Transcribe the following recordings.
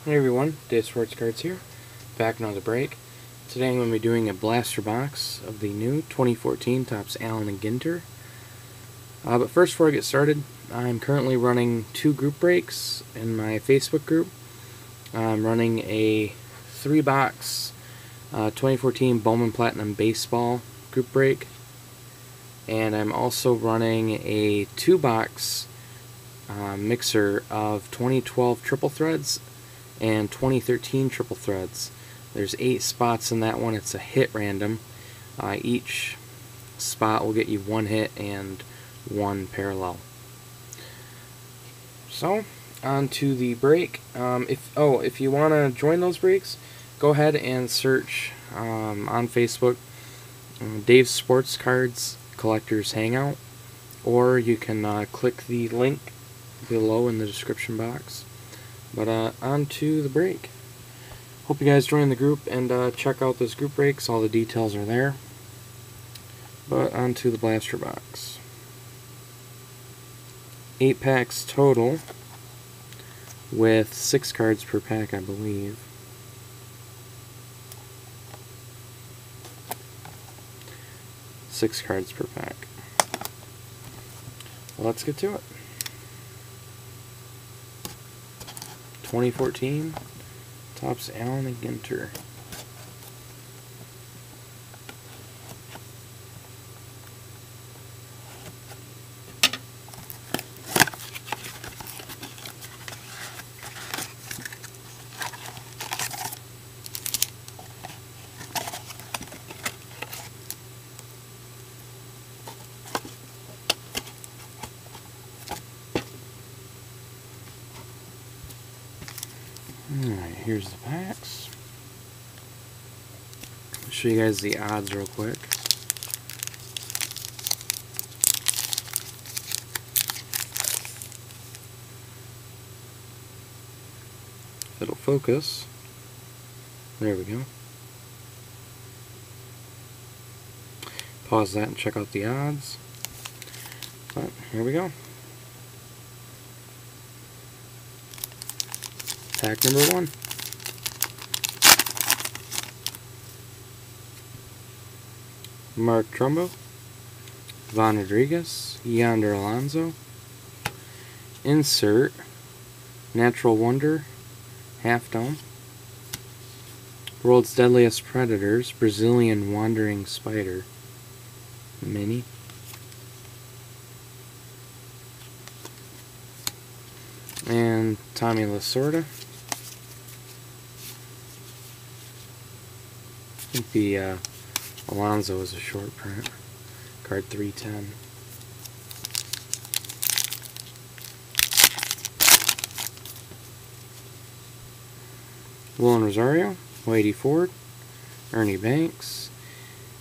Hey everyone, Dave Sports Cards here, back another break. Today I'm going to be doing a blaster box of the new 2014 Topps Allen and Ginter. But first, before I get started, I'm currently running 2 group breaks in my Facebook group. I'm running a 3-box 2014 Bowman Platinum Baseball group break, and I'm also running a 2-box mixer of 2012 Triple Threads and 2013 Triple Threads. There's 8 spots in that one. It's a hit random. Each spot will get you 1 hit and 1 parallel. So, on to the break. If you want to join those breaks, go ahead and search on Facebook Dave's Sports Cards Collectors Hangout, or you can click the link below in the description box. But on to the break. Hope you guys join the group and check out those group breaks. All the details are there. But on to the blaster box. 8 packs total, with 6 cards per pack, I believe. Six cards per pack. Well, let's get to it. 2014 Topps Allen and Ginter. Alright, here's the packs. I'll show you guys the odds real quick. If it'll focus. There we go. Pause that and check out the odds. But here we go. Pack number 1. Mark Trumbo, Von Rodriguez, Yonder Alonso. Insert Natural Wonder, Half Dome. World's Deadliest Predators, Brazilian Wandering Spider, Mini. And Tommy Lasorda. I think the Alonso is a short print. Card 310. Willen Rosario, Whitey Ford, Ernie Banks.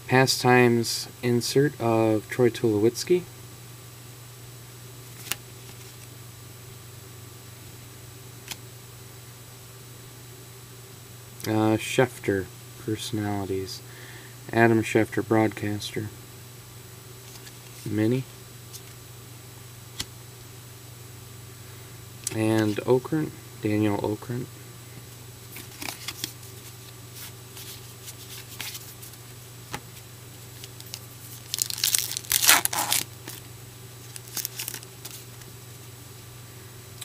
Pastimes insert of Troy Tulowitzki. Schefter personalities. Adam Schefter, broadcaster. Mini. And Okrent, Daniel Okrent.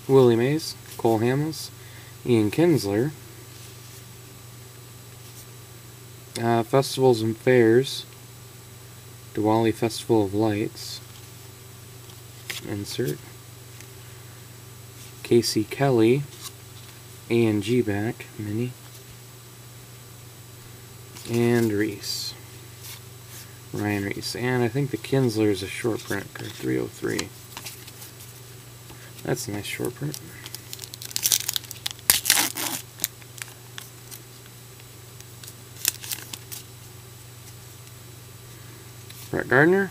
Willie Mays, Cole Hamels, Ian Kinsler. Festivals and Fairs, Diwali Festival of Lights, insert. Casey Kelly, A&G back, mini. And Reese, Ryan Reese. And I think the Kinsler is a short print, card 303. That's a nice short print. Brett Gardner,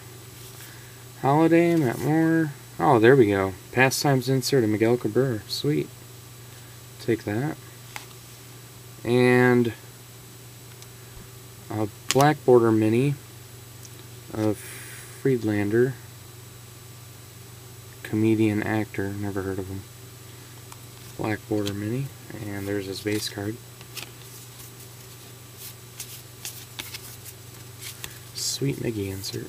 Holiday, Matt Moore. Oh, there we go. Pastimes insert of Miguel Cabrera. Sweet. Take that. And a black border mini of Friedlander. Comedian actor. Never heard of him. Black border mini, and there's his base card. Sweet Mickey insert.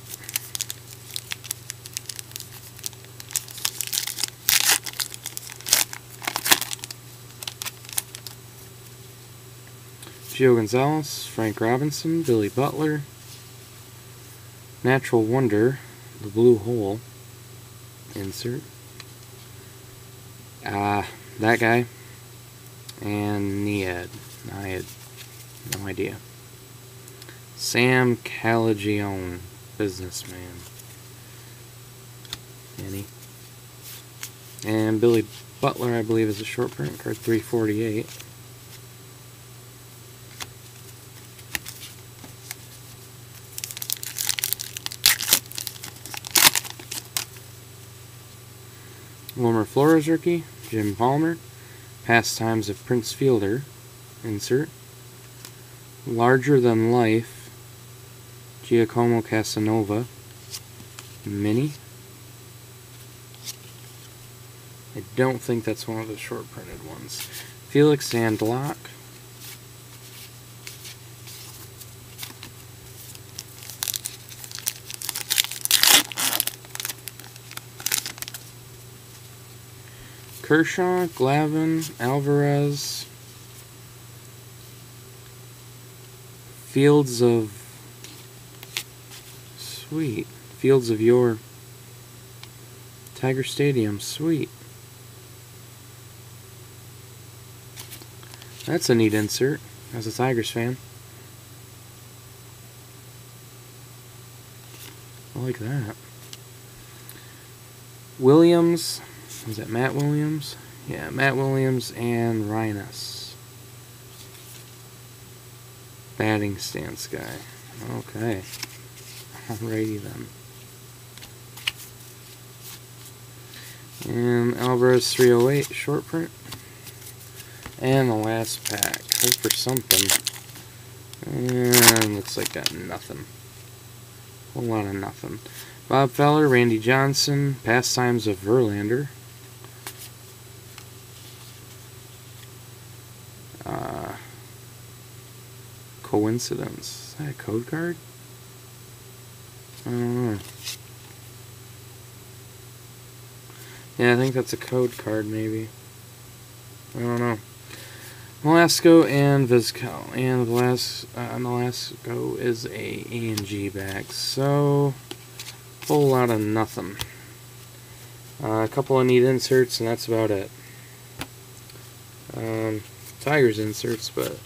Gio Gonzalez, Frank Robinson, Billy Butler, Natural Wonder, the Blue Hole insert. That guy, and Niad, no idea. Sam Calagione, businessman. Any. And Billy Butler, I believe, is a short print, card 348. Wilmer Flores rookie, Jim Palmer, Pastimes of Prince Fielder, insert. Larger Than Life, Giacomo Casanova, mini. I don't think that's one of the short printed ones. Felix Sandlock. Kershaw, Glavine, Alvarez, Fields of Yore, Tiger Stadium, sweet. That's a neat insert, as a Tigers fan. I like that. Williams. Is that Matt Williams? Yeah, Matt Williams and Rhinus. Batting stance guy. Okay. Alrighty then. And Alvarez 308 short print. And the last pack. Hope for something. And looks like got nothing. A whole lot of nothing. Bob Feller, Randy Johnson, Pastimes of Verlander. Coincidence. Is that a code card? I don't know. Yeah, I think that's a code card, maybe. I don't know. Velasco and Vizcal. And Velasco is a A&G bag. So, whole lot of nothing. A couple of neat inserts, and that's about it. Tigers inserts, but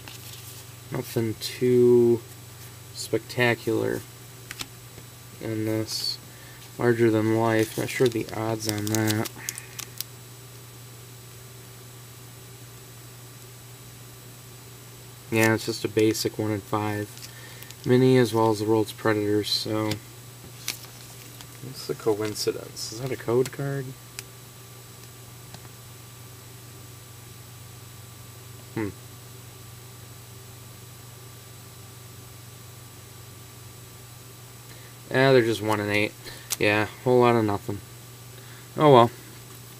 nothing too spectacular in this. Larger Than Life. Not sure the odds on that. Yeah, it's just a basic 1 in 5 mini, as well as the World's Predators. So, what's the coincidence? Is that a code card? Yeah, they're just 1 in 8. Yeah, whole lot of nothing. Oh well.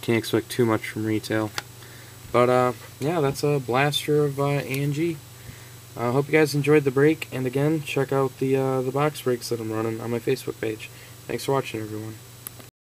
Can't expect too much from retail. But, yeah, that's a blaster of A&G. I hope you guys enjoyed the break, and again, check out the box breaks that I'm running on my Facebook page. Thanks for watching, everyone.